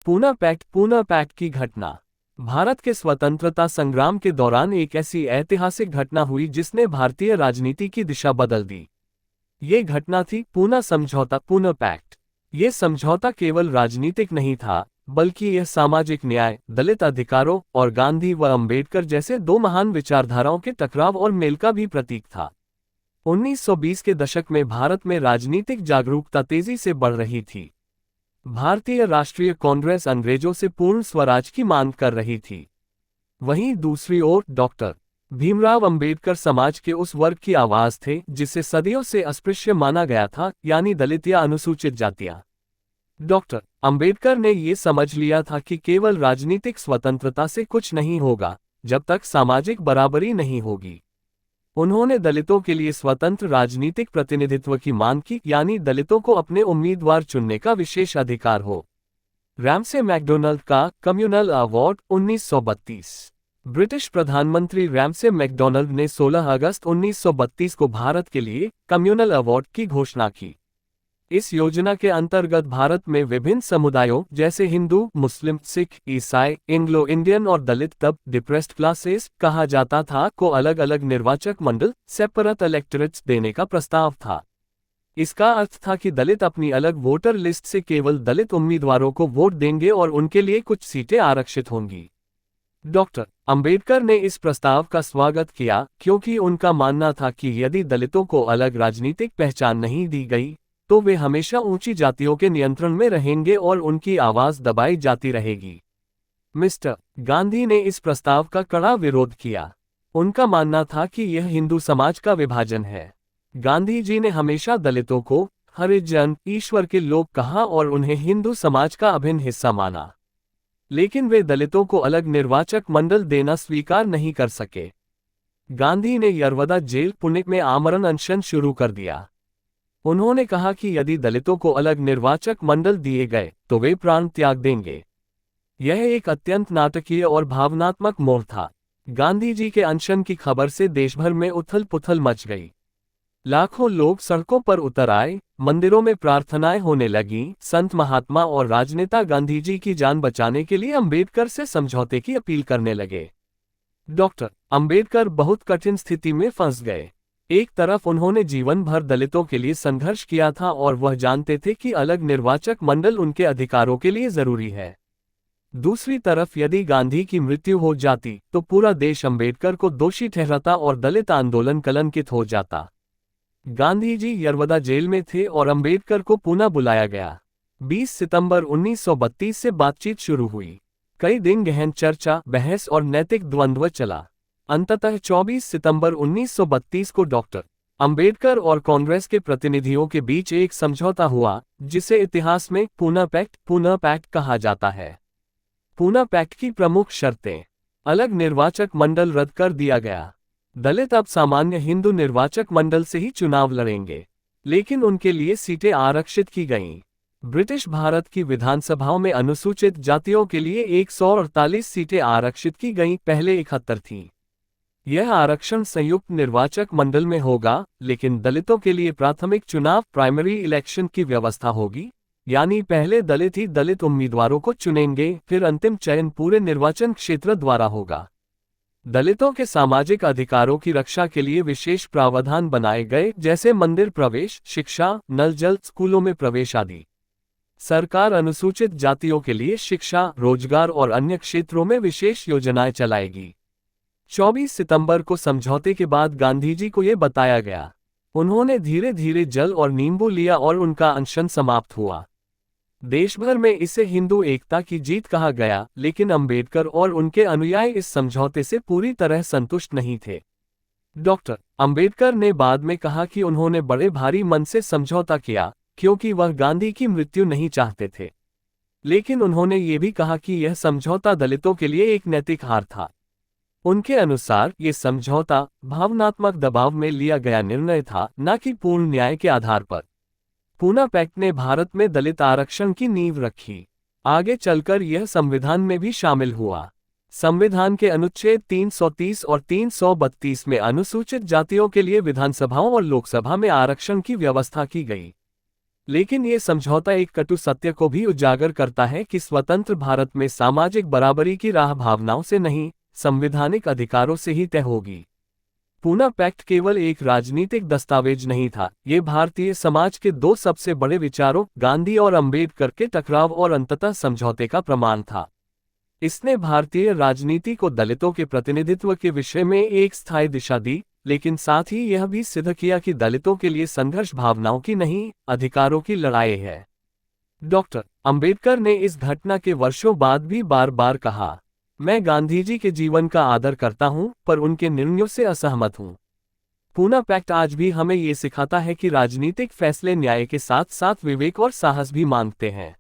Poona pact की घटना। भारत के स्वतंत्रता संग्राम के दौरान एक ऐसी ऐतिहासिक घटना हुई जिसने भारतीय राजनीति की दिशा बदल दी। ये घटना थी पूना समझौता, पूना पैक्ट। ये समझौता केवल राजनीतिक नहीं था, बल्कि यह सामाजिक न्याय, दलित अधिकारों और गांधी व अंबेडकर जैसे दो महान विचारधाराओं के टकराव और मेल का भी प्रतीक था। 1920 के दशक में भारत में राजनीतिक जागरूकता तेजी से बढ़ रही थी। भारतीय राष्ट्रीय कांग्रेस अंग्रेजों से पूर्ण स्वराज की मांग कर रही थी। वहीं दूसरी ओर डॉक्टर भीमराव अंबेडकर समाज के उस वर्ग की आवाज थे जिसे सदियों से अस्पृश्य माना गया था, यानी दलित या अनुसूचित जातियां। डॉक्टर अंबेडकर ने ये समझ लिया था कि केवल राजनीतिक स्वतंत्रता से कुछ नहीं होगा जब तक सामाजिक बराबरी नहीं होगी। उन्होंने दलितों के लिए स्वतंत्र राजनीतिक प्रतिनिधित्व की मांग की, यानी दलितों को अपने उम्मीदवार चुनने का विशेष अधिकार हो। रैमसे मैकडोनल्ड का कम्युनल अवार्ड 1932। ब्रिटिश प्रधानमंत्री रैमसे मैकडोनल्ड ने 16 अगस्त 1932 को भारत के लिए कम्युनल अवार्ड की घोषणा की। इस योजना के अंतर्गत भारत में विभिन्न समुदायों जैसे हिंदू, मुस्लिम, सिख, ईसाई, एंग्लो इंडियन और दलित तब डिप्रेस्ड क्लासेस कहा जाता था को अलग अलग निर्वाचक मंडल सेपरेट इलेक्टोरेट्स देने का प्रस्ताव था। इसका अर्थ था कि दलित अपनी अलग वोटर लिस्ट से केवल दलित उम्मीदवारों को वोट देंगे और उनके लिए कुछ सीटें आरक्षित होंगी। डॉक्टर अंबेडकर ने इस प्रस्ताव का स्वागत किया क्योंकि उनका मानना था कि यदि दलितों को अलग राजनीतिक पहचान नहीं दी गई तो वे हमेशा ऊंची जातियों के नियंत्रण में रहेंगे और उनकी आवाज दबाई जाती रहेगी। मिस्टर गांधी ने इस प्रस्ताव का कड़ा विरोध किया। उनका मानना था कि यह हिंदू समाज का विभाजन है। गांधी जी ने हमेशा दलितों को हरिजन, ईश्वर के लोग कहा और उन्हें हिंदू समाज का अभिन्न हिस्सा माना। लेकिन वे दलितों को अलग निर्वाचक मंडल देना स्वीकार नहीं कर सके। गांधी ने यरवदा जेल, पुणे में आमरण अनशन शुरू कर दिया। उन्होंने कहा कि यदि दलितों को अलग निर्वाचक मंडल दिए गए तो वे प्राण त्याग देंगे। यह एक अत्यंत नाटकीय और भावनात्मक मोड़ था। गांधी जी के अनशन की खबर से देशभर में उथल पुथल मच गई। लाखों लोग सड़कों पर उतर आए, मंदिरों में प्रार्थनाएं होने लगीं। संत महात्मा और राजनेता गांधी जी की जान बचाने के लिए अंबेडकर से समझौते की अपील करने लगे। डॉक्टर अंबेडकर बहुत कठिन स्थिति में फंस गए। एक तरफ उन्होंने जीवन भर दलितों के लिए संघर्ष किया था और वह जानते थे कि अलग निर्वाचक मंडल उनके अधिकारों के लिए जरूरी है। दूसरी तरफ यदि गांधी की मृत्यु हो जाती तो पूरा देश अंबेडकर को दोषी ठहराता और दलित आंदोलन कलंकित हो जाता। गांधी जी यरवदा जेल में थे और अंबेडकर को पुनः बुलाया गया। 20 सितंबर 1932 से बातचीत शुरू हुई। कई दिन गहन चर्चा, बहस और नैतिक द्वंद्व चला। अंततः 24 सितंबर 1932 को डॉक्टर अंबेडकर और कांग्रेस के प्रतिनिधियों के बीच एक समझौता हुआ जिसे इतिहास में पूना पैक्ट कहा जाता है। पूना पैक्ट की प्रमुख शर्तें: अलग निर्वाचक मंडल रद्द कर दिया गया। दलित अब सामान्य हिंदू निर्वाचक मंडल से ही चुनाव लड़ेंगे, लेकिन उनके लिए सीटें आरक्षित की गईं। ब्रिटिश भारत की विधानसभाओं में अनुसूचित जातियों के लिए 148 सीटें आरक्षित की गईं, पहले 71 थीं। यह आरक्षण संयुक्त निर्वाचक मंडल में होगा, लेकिन दलितों के लिए प्राथमिक चुनाव प्राइमरी इलेक्शन की व्यवस्था होगी, यानी पहले दलित ही दलित उम्मीदवारों को चुनेंगे, फिर अंतिम चयन पूरे निर्वाचन क्षेत्र द्वारा होगा। दलितों के सामाजिक अधिकारों की रक्षा के लिए विशेष प्रावधान बनाए गए, जैसे मंदिर प्रवेश, शिक्षा, नल जल, स्कूलों में प्रवेश आदि। सरकार अनुसूचित जातियों के लिए शिक्षा, रोजगार और अन्य क्षेत्रों में विशेष योजनाएं चलाएगी। 24 सितंबर को समझौते के बाद गांधी जी को यह बताया गया। उन्होंने धीरे धीरे जल और नींबू लिया और उनका अनशन समाप्त हुआ। देश भर में इसे हिंदू एकता की जीत कहा गया, लेकिन अंबेडकर और उनके अनुयायी इस समझौते से पूरी तरह संतुष्ट नहीं थे। डॉक्टर अंबेडकर ने बाद में कहा कि उन्होंने बड़े भारी मन से समझौता किया क्योंकि वह गांधी की मृत्यु नहीं चाहते थे, लेकिन उन्होंने ये भी कहा कि यह समझौता दलितों के लिए एक नैतिक हार था। उनके अनुसार ये समझौता भावनात्मक दबाव में लिया गया निर्णय था, न कि पूर्ण न्याय के आधार पर। पूना पैक्ट ने भारत में दलित आरक्षण की नींव रखी। आगे चलकर यह संविधान में भी शामिल हुआ। संविधान के अनुच्छेद 330 और 332 में अनुसूचित जातियों के लिए विधानसभाओं और लोकसभा में आरक्षण की व्यवस्था की गई। लेकिन ये समझौता एक कटु सत्य को भी उजागर करता है कि स्वतंत्र भारत में सामाजिक बराबरी की राह भावनाओं से नहीं, संवैधानिक अधिकारों से ही तय होगी। पूना पैक्ट केवल एक राजनीतिक दस्तावेज नहीं था, ये भारतीय समाज के दो सबसे बड़े विचारों, गांधी और अंबेडकर के टकराव और अंततः समझौते का प्रमाण था। इसने भारतीय राजनीति को दलितों के प्रतिनिधित्व के विषय में एक स्थायी दिशा दी, लेकिन साथ ही यह भी सिद्ध किया कि दलितों के लिए संघर्ष भावनाओं की नहीं, अधिकारों की लड़ाई है। डॉक्टर अंबेडकर ने इस घटना के वर्षों बाद भी बार बार कहा, मैं गांधी जी के जीवन का आदर करता हूं, पर उनके निर्णयों से असहमत हूं। पूना पैक्ट आज भी हमें ये सिखाता है कि राजनीतिक फैसले न्याय के साथ साथ विवेक और साहस भी मांगते हैं।